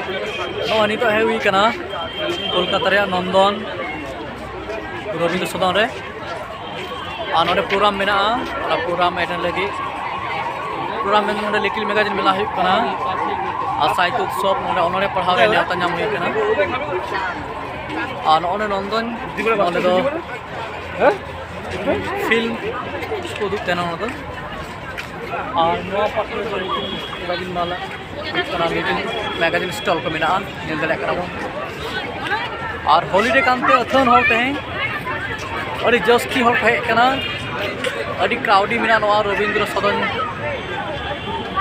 नॉ नितो है हुई कना कोलकाता रे नंदन रवींद्र सदन रे और नोडे प्रोग्राम मेना और प्रोग्राम एटेंड लगी प्रोग्राम में नोडे लिटिल मैगजीन मेला हुई कना और साहित्य उत्सव नोडे ओनोडे पढ़ाव रे नेता नाम हुई कना और नोडे नंदन नोडे दो फिल्म को दुख तेना नोडे और नोआ पात्र जो लिटिल मैगजीन वाला कना लिटिल मैगजीन स्टॉल को मेना नेल दले कना बो और हॉलीडे कांते अथन होते हैं अड़ी जस्ती हर हेज कना अड़ी क्राउडी मेना नोआ रवींद्र सदन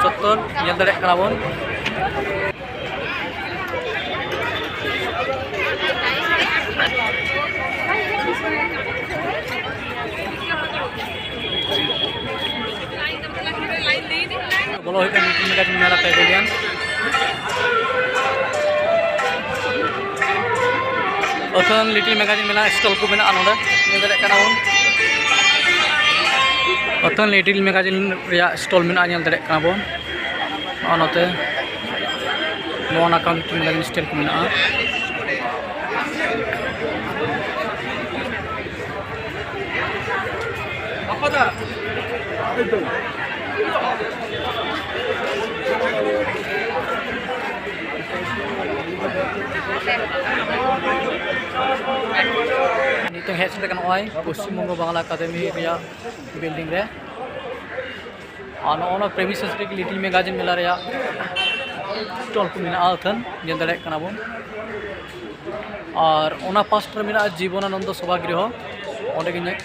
चत्तर नेल दले कना बन बोलो है लिटिल मैगजीन मेला पेवेलियन अथन लिटिल मैगजीन मेला स्टॉल को मेना नोडे नेल दले कना बन अथन लिटिल मैगजीन रिया स्टॉल मेना नेल दले कना बन नोते नोना का लिटिल मैगजीन स्टॉल को मेना आपदा नितों हेज सेटल कना पश्चिम बंग बांग्ला अकादमी रिया बिल्डिंग रे और नोना प्रेमिसेस रे लिटिल मैगजीन मेला रिया स्टॉल को मेना अथन नेल दले कना बन और ओना पास्ट रे मेना जीवनानंद सभागृह ओंडे गे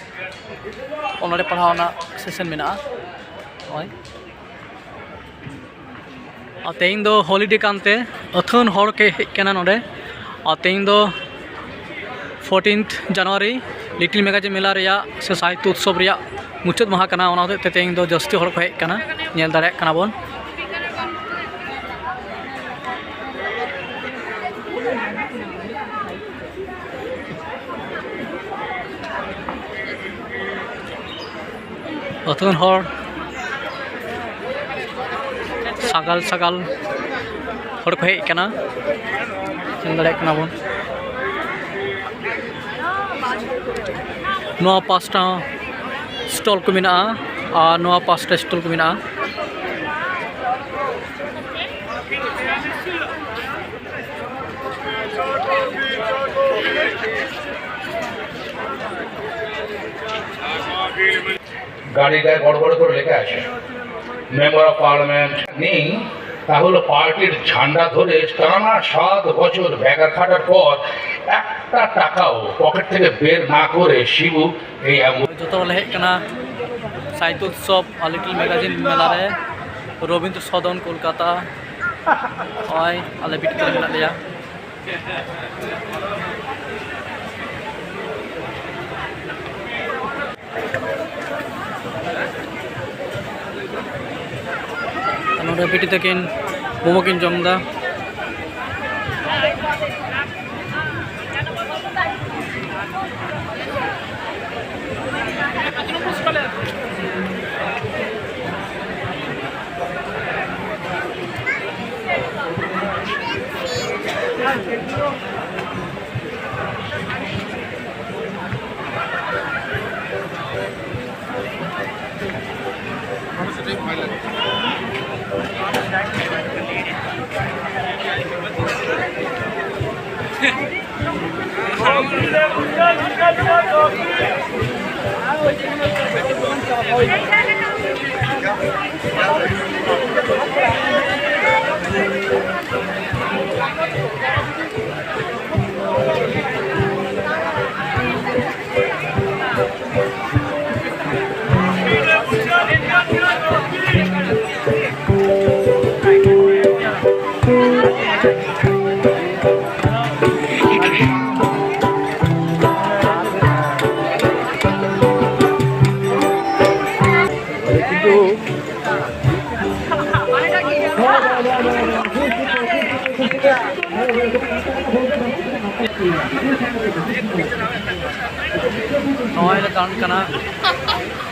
ओनोडे पढ़ावना सेशन मेना और तेईन दो हॉलीडे कानते अथन हर के हेज कना नोडे और तेईन दो 14 जनवरी लिटिल मैगजीन मेला रिया से साहित्य उत्सव रिया मुचाद माहा कना ओना होते तेईन दो जस्ती हर को हेज कना नेल दाड़े कना बन अथन हर सगाल सगाल हर को हेज कना नेल दाड़े कना बन नोआ पाँचटा स्टॉल को मेना और नोआ पाँचटा स्टॉल को मेना गाड़ी गाয়ে বড় বড় করে লেখা আছে মেম্বার অফ পার্লামেন্ট নেই তাহলে পার্টির ঝান্ডা ধরে টানা 7 বছর ভেগা খাটার পর একটা টাকাও পকেট থেকে বের না করে শিবু এই जो हेज कना साहित्य उत्सव लिटिल मैगजीन मेला रे रवींद्र सदन कोलकाता और आले बिट मेना लिया नोडे बिटी तकिन मोमो किन जमदा नॉय कान कना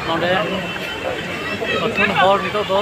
नोडे प्रथम हर नितो दो